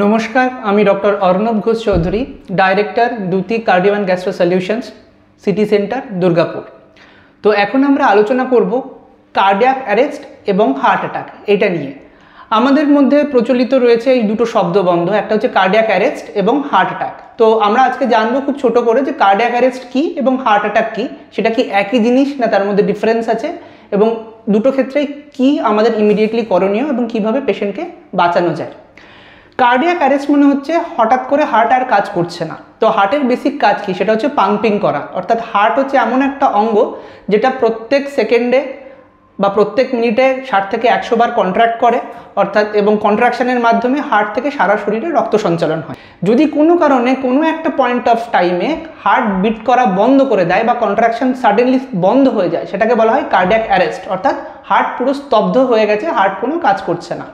নমস্কার, আমি doctor Arnab Ghosh Chowdhury, director Dyuti cardio and gastro solutions, city centre, Durgapur. তো এখন আমরা আলোচনা করব কার্ডিয়াক অ্যারেস্ট এবং হার্ট অ্যাটাক এটা নিয়ে। আমাদের মধ্যে প্রচলিত রয়েছে এই দুটো শব্দবন্ধ, একটা হচ্ছে কার্ডিয়াক অ্যারেস্ট এবং হার্ট অ্যাটাক। তো আমরা আজকে জানবো খুব ছোট করে যে কার্ডিয়াক অ্যারেস্ট কী এবং হার্ট অ্যাটাক কী, সেটা কি একই জিনিস না তার মধ্যে ডিফারেন্স আছে, এবং দুটো ক্ষেত্রে কি আমাদের ইমিডিয়েটলি করণীয় এবং কিভাবে পেশেন্টকে বাঁচানো যায়। কার্ডিয়াক অ্যারেস্ট মনে হচ্ছে হঠাৎ করে হার্ট আর কাজ করছে না। তো হার্টের বেসিক কাজ কি, সেটা হচ্ছে পাম্পিং করা। অর্থাৎ হার্ট হচ্ছে এমন একটা অঙ্গ যেটা প্রত্যেক সেকেন্ডে বা প্রত্যেক মিনিটে 60 থেকে 100 বার কন্ট্রাক্ট করে, অর্থাৎ এবং কন্ট্রাকশনের মাধ্যমে হার্ট থেকে সারা শরীরে রক্ত সঞ্চালন হয়। যদি কোনো কারণে কোনো একটা পয়েন্ট অফ টাইমে হার্ট বিট করা বন্ধ করে দেয় বা কন্ট্রাকশন সাডেনলি বন্ধ হয়ে যায়, সেটাকে বলা হয় কার্ডিয়াক অ্যারেস্ট। অর্থাৎ হার্ট পুরো স্তব্ধ হয়ে গেছে, হার্ট কোনো কাজ করছে না।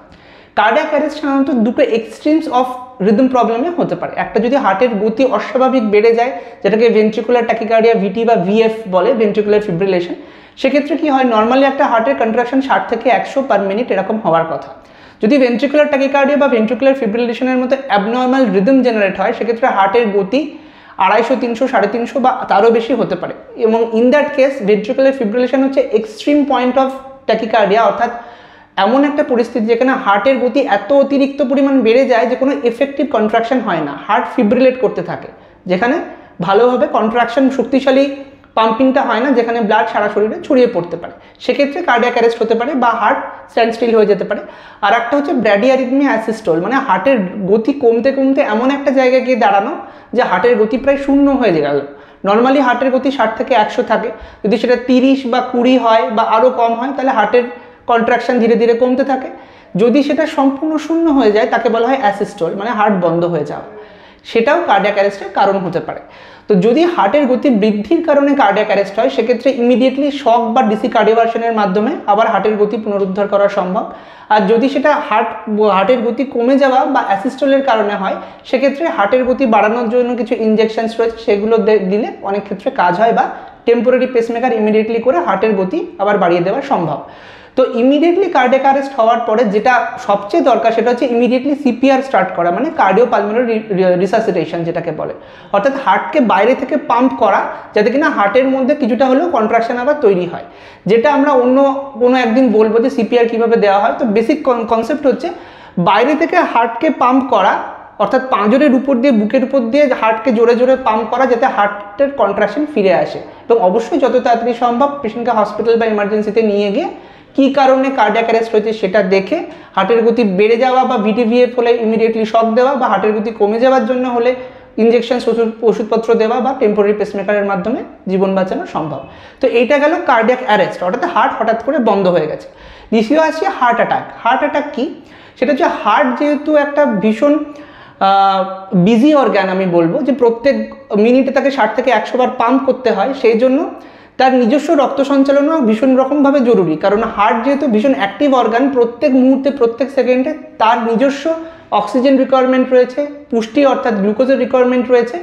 কার্ডিয়াক অ্যারেস্ট সাধারণত দুটো এক্সট্রিমস অফ রিদম প্রবলেমে হতে পারে। একটা যদি হার্টের গতি অস্বাভাবিক বেড়ে যায়, যেটাকে ভেন্ট্রিকুলার ট্যাকিকার্ডিয়া ভিটি বা ভিএফ বলে, ভেন্ট্রিকুলার ফিব্রিলেশন, সেক্ষেত্রে কি হয়, নর্মালি একটা হার্টের কন্ট্রাকশন 60 থেকে 100 পার মিনিট এরকম হওয়ার কথা। যদি ভেন্ট্রিকুলার ট্যাকিকার্ডিয়া বা ভেন্ট্রিকুলার ফিব্রিলেশনের মতো অ্যাবনর্মাল রিদম জেনারেট হয়, সেক্ষেত্রে হার্টের গতি 250, 300, 350 বা তারও বেশি হতে পারে। এবং in that case ventricular fibrillation হচ্ছে এক্সট্রিম পয়েন্ট অফ ট্যাকিকার্ডিয়া, অর্থাৎ এমন একটা পরিস্থিতি যেখানে হার্টের গতি এত অতিরিক্ত পরিমাণ বেড়ে যায় যে কোনো এফেক্টিভ কন্ট্রাকশন হয় না, হার্ট ফিব্রিলেট করতে থাকে, যেখানে ভালোভাবে কন্ট্রাকশন শক্তিশালী পাম্পিংটা হয় না, যেখানে ব্লাড সারা শরীরে ছড়িয়ে পড়তে পারে। সেক্ষেত্রে কার্ডিয়াক অ্যারেস্ট হতে পারে বা হার্ট স্ট্যান্ডস্টিল হয়ে যেতে পারে। আর একটা হচ্ছে ব্র্যাডিয়ারিথমিয়া অ্যাসিস্টল, মানে হার্টের গতি কমতে কমতে এমন একটা জায়গায় গিয়ে দাঁড়ানো যে হার্টের গতি প্রায় শূন্য হয়ে গেল। নর্মালি হার্টের গতি 60 থেকে 100 থাকে, যদি সেটা 30 বা 20 হয় বা আরও কম হয়, তাহলে হার্টের কন্ট্রাকশন ধীরে ধীরে কমতে থাকে। যদি সেটা সম্পূর্ণ শূন্য হয়ে যায়, তাকে বলা হয় অ্যাসিস্টল, মানে হার্ট বন্ধ হয়ে যাওয়া। সেটাও কার্ডিয়াক অ্যারেস্টের কারণ হতে পারে। তো যদি হার্টের গতি বৃদ্ধির কারণে কার্ডিয়াক অ্যারেস্ট হয়, সেক্ষেত্রে ইমিডিয়েটলি শক বা ডিসি কার্ডিওভার্সনের মাধ্যমে আবার হার্টের গতি পুনরুদ্ধার করা সম্ভব। আর যদি সেটা হার্টের গতি কমে যাওয়া বা অ্যাসিস্টলের কারণে হয়, সেক্ষেত্রে হার্টের গতি বাড়ানোর জন্য কিছু ইনজেকশনস রয়েছে, সেগুলো দিলে অনেক ক্ষেত্রে কাজ হয়, বা টেম্পোরারি পেসমেকার ইমিডিয়েটলি করে হার্টের গতি আবার বাড়িয়ে দেওয়া সম্ভব। তো ইমিডিয়েটলি কার্ডিয়াক অ্যারেস্ট হওয়ার পরে যেটা সবচেয়ে দরকার, সেটা হচ্ছে ইমিডিয়েটলি সিপিআর স্টার্ট করা, মানে কার্ডিও পালমোনারি রিসাসিটেশন যেটাকে বলে। অর্থাৎ হার্টকে বাইরে থেকে পাম্প করা, যাতে কিনা হার্টের মধ্যে কিছুটা হলেও কন্ট্রাকশন আবার তৈরি হয়। যেটা আমরা অন্য কোনো একদিন বলবো যে সিপিআর কীভাবে দেওয়া হয়। তো বেসিক কনসেপ্ট হচ্ছে বাইরে থেকে হার্টকে পাম্প করা, অর্থাৎ পাঁজরের উপর দিয়ে, বুকের উপর দিয়ে হার্টকে জোরে জোরে পাম্প করা, যাতে হার্টের কন্ট্রাকশন ফিরে আসে। এবং অবশ্যই যত তাড়াতাড়ি সম্ভব পেশেন্টকে হসপিটাল বা ইমার্জেন্সিতে নিয়ে গিয়ে কী কারণে কার্ডিয়াক অ্যারেস্ট হয়েছে সেটা দেখে, হার্টের গতি বেড়ে যাওয়া বা ভিটিভিএফ হলে ইমিডিয়েটলি শক দেওয়া, বা হার্টের গতি কমে যাওয়ার জন্য হলে ইনজেকশন ওষুধপত্র দেওয়া বা টেম্পোরারি পেসমেকারের মাধ্যমে জীবন বাঁচানো সম্ভব। তো এইটা গেল কার্ডিয়াক অ্যারেস্ট, অর্থাৎ হার্ট হঠাৎ করে বন্ধ হয়ে গেছে। দ্বিতীয় আসছে হার্ট অ্যাটাক। হার্ট অ্যাটাক কি, সেটা হচ্ছে হার্ট যেহেতু একটা ভীষণ বিজি অর্গান, আমি বলবো যে প্রত্যেক মিনিটে তাকে 60 থেকে 100 বার পাম্প করতে হয়, সেই জন্য তার নিজস্ব রক্ত সঞ্চালনও ভীষণ রকমভাবে জরুরি। কারণ হার্ট যেহেতু ভীষণ অ্যাক্টিভ অর্গান, প্রত্যেক মুহূর্তে প্রত্যেক সেকেন্ডে তার নিজস্ব অক্সিজেন রিকোয়ারমেন্ট রয়েছে, পুষ্টি অর্থাৎ গ্লুকোজের রিকোয়ারমেন্ট রয়েছে।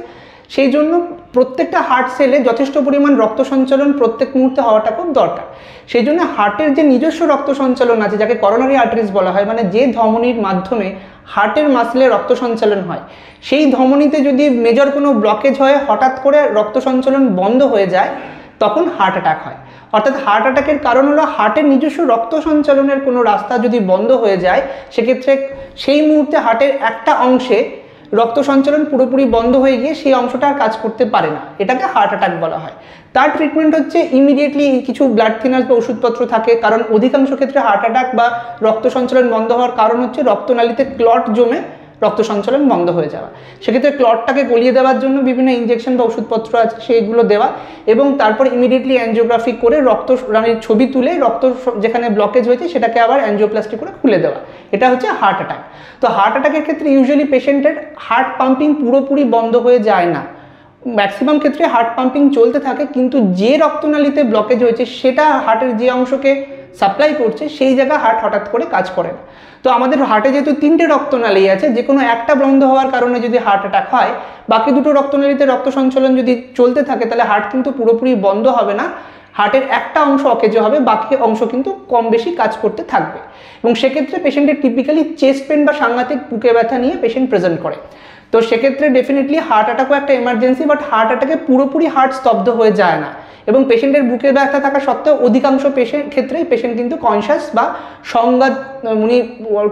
সেই জন্য প্রত্যেকটা হার্ট সেলে যথেষ্ট পরিমাণ রক্ত সঞ্চালন প্রত্যেক মুহূর্তে হওয়াটা খুব দরকার। সেই জন্য হার্টের যে নিজস্ব রক্ত সঞ্চালন আছে, যাকে করোনারি আর্টারিজ বলা হয়, মানে যে ধমনির মাধ্যমে হার্টের মাসলে রক্ত সঞ্চালন হয়, সেই ধমনিতে যদি মেজর কোনো ব্লকেজ হয়ে হঠাৎ করে রক্ত সঞ্চালন বন্ধ হয়ে যায়, তখন হার্ট অ্যাটাক হয়। অর্থাৎ হার্ট অ্যাটাকের কারণ হলো হার্টের নিজস্ব রক্ত সঞ্চালনের কোনো রাস্তা যদি বন্ধ হয়ে যায়, সেক্ষেত্রে সেই মুহূর্তে হার্টের একটা অংশে রক্ত সঞ্চালন পুরোপুরি বন্ধ হয়ে গিয়ে সেই অংশটা আর কাজ করতে পারে না, এটাকে হার্ট অ্যাটাক বলা হয়। তার ট্রিটমেন্ট হচ্ছে ইমিডিয়েটলি কিছু ব্লাড থিনার্স বা ওষুধপত্র থাকে, কারণ অধিকাংশ ক্ষেত্রে হার্ট অ্যাটাক বা রক্ত সঞ্চালন বন্ধ হওয়ার কারণ হচ্ছে রক্তনালীতে ক্লট জমে রক্ত সঞ্চালন বন্ধ হয়ে যাওয়া। সেক্ষেত্রে ক্লটটাকে গলিয়ে দেওয়ার জন্য বিভিন্ন ইনজেকশন বা ওষুধপত্র আছে, সেইগুলো দেওয়া, এবং তারপর ইমিডিয়েটলি অ্যাঞ্জিওগ্রাফি করে রক্তনালীর ছবি তুলে রক্ত যেখানে ব্লকেজ হয়েছে সেটাকে আবার অ্যাঞ্জিওপ্লাস্টি করে খুলে দেওয়া। এটা হচ্ছে হার্ট অ্যাটাক। তো হার্ট অ্যাটাকের ক্ষেত্রে ইউজুয়ালি পেশেন্টের হার্ট পাম্পিং পুরোপুরি বন্ধ হয়ে যায় না, ম্যাক্সিমাম ক্ষেত্রে হার্ট পাম্পিং চলতে থাকে, কিন্তু যে রক্তনালীতে ব্লকেজ হয়েছে সেটা হার্টের যে অংশকে সাপ্লাই করছে, সেই জায়গায় হার্ট হঠাৎ করে কাজ করে না। তো আমাদের হার্টে যেহেতু 3টে রক্তনালী আছে, যে কোনো একটা বন্ধ হওয়ার কারণে যদি হার্ট অ্যাটাক হয়, বাকি দুটো রক্তনালীতে রক্ত সঞ্চালন যদি চলতে থাকে, তাহলে হার্ট কিন্তু পুরোপুরি বন্ধ হবে না, হার্টের একটা অংশ অকেজো হবে, বাকি অংশ কিন্তু কম বেশি কাজ করতে থাকবে। এবং সেক্ষেত্রে পেশেন্টের টিপিক্যালি চেস্ট পেন বা সাংঘাতিক বুকে ব্যথা নিয়ে পেশেন্ট প্রেজেন্ট করে। তো সেক্ষেত্রে ডেফিনেটলি হার্ট অ্যাটাকও একটা এমার্জেন্সি, বাট হার্ট অ্যাটাকে পুরোপুরি হার্ট স্তব্ধ হয়ে যায় না, এবং পেশেন্টের বুকে ব্যথা থাকা সত্ত্বেও অধিকাংশ ক্ষেত্রেই পেশেন্ট কিন্তু কনশাস বা সংজ্ঞাত উনি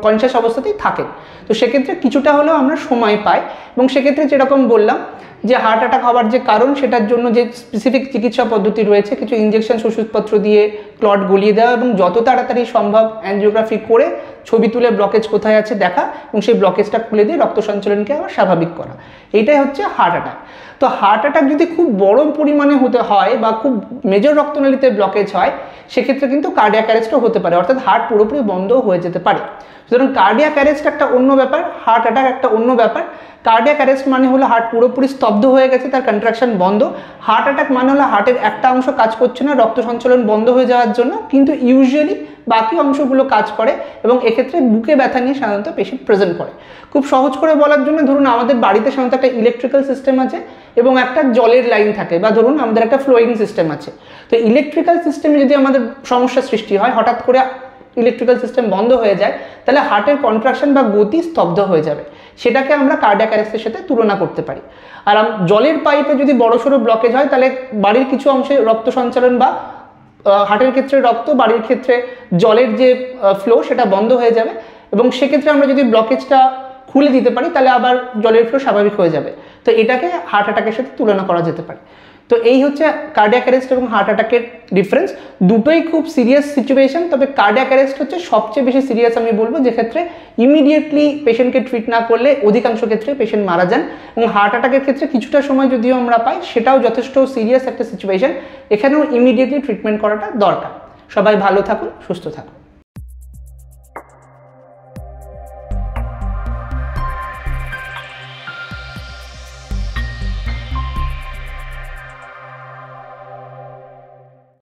কনশাস অবস্থাতেই থাকেন। তো সেক্ষেত্রে কিছুটা হলেও আমরা সময় পাই, এবং সেক্ষেত্রে যেরকম বললাম যে হার্ট অ্যাটাক হওয়ার যে কারণ সেটার জন্য যে স্পেসিফিক চিকিৎসা পদ্ধতি রয়েছে, কিছু ইঞ্জেকশন ওষুধপত্র দিয়ে ক্লট গলিয়ে দেওয়া এবং যত তাড়াতাড়ি সম্ভব অ্যাঞ্জিওগ্রাফি করে ছবি তুলে ব্লকেজ কোথায় আছে দেখা এবং সেই ব্লকেজটা খুলে দিয়ে রক্ত সঞ্চালনকে আবার স্বাভাবিক করা, এইটাই হচ্ছে হার্ট অ্যাটাক। তো হার্ট অ্যাটাক যদি খুব বড় পরিমাণে হতে হয় বা খুব মেজর রক্তনালীতে ব্লকেজ হয়, সেক্ষেত্রে কিন্তু কার্ডিয়াক অ্যারেস্টও হতে পারে, অর্থাৎ হার্ট পুরোপুরি বন্ধ হয়ে যেতে পারে। সুতরাং কার্ডিয়াক অ্যারেস্ট একটা অন্য ব্যাপার, হার্ট অ্যাটাক একটা অন্য ব্যাপার। কার্ডিয়াক অ্যারেস্ট মানে হলো হার্ট পুরোপুরি স্তব্ধ হয়ে গেছে, তার কন্ট্রাকশন বন্ধ। হার্ট অ্যাটাক মানে হলো হার্টের একটা অংশ কাজ করছে না রক্ত সঞ্চালন বন্ধ হয়ে যাওয়ার জন্য, কিন্তু ইউজুয়ালি বাকি অংশগুলো কাজ করে, এবং এক্ষেত্রে বুকে ব্যথা নিয়ে সাধারণত পেশেন্ট প্রেজেন্ট করে। খুব সহজ করে বলার জন্য ধরুন আমাদের বাড়িতে সাধারণত একটা ইলেকট্রিক্যাল সিস্টেম আছে এবং একটা জলের লাইন থাকে, বা ধরুন আমাদের একটা ফ্লোয়িং সিস্টেম আছে। তো ইলেকট্রিক্যাল সিস্টেমে যদি আমাদের সমস্যার সৃষ্টি হয়, হঠাৎ করে ইলেকট্রিক্যাল সিস্টেম বন্ধ হয়ে যায়, তাহলে হার্টের কন্ট্রাকশন বা গতি স্তব্ধ হয়ে যাবে, সেটাকে আমরা কার্ডিয়াক অ্যারেস্টের সাথে তুলনা করতে পারি। আর জলের পাইপে যদি বড়সড় ব্লকেজ হয়, তাহলে বাড়ির কিছু অংশে রক্ত সঞ্চালন বা হার্টের ক্ষেত্রে রক্ত, বাড়ির ক্ষেত্রে জলের যে ফ্লো সেটা বন্ধ হয়ে যাবে, এবং সেক্ষেত্রে আমরা যদি ব্লকেজটা খুলে দিতে পারি তাহলে আবার জলের ফ্লো স্বাভাবিক হয়ে যাবে। তো এটাকে হার্ট অ্যাটাকের সাথে তুলনা করা যেতে পারে। তো এই হচ্ছে কার্ডিয়াক অ্যারেস্ট এবং হার্ট অ্যাটাকের ডিফারেন্স। দুটোই খুব সিরিয়াস সিচুয়েশন, তবে কার্ডিয়াক অ্যারেস্ট হচ্ছে সবচেয়ে বেশি সিরিয়াস আমি বলবো, যে ক্ষেত্রে ইমিডিয়েটলি পেশেন্টকে ট্রিট না করলে অধিকাংশ ক্ষেত্রে পেশেন্ট মারা যান, এবং হার্ট অ্যাটাকের ক্ষেত্রে কিছুটা সময় যদিও আমরা পাই, সেটাও যথেষ্ট সিরিয়াস একটা সিচুয়েশন, এখানেও ইমিডিয়েটলি ট্রিটমেন্ট করাটা দরকার। সবাই ভালো থাকুন, সুস্থ থাকুন।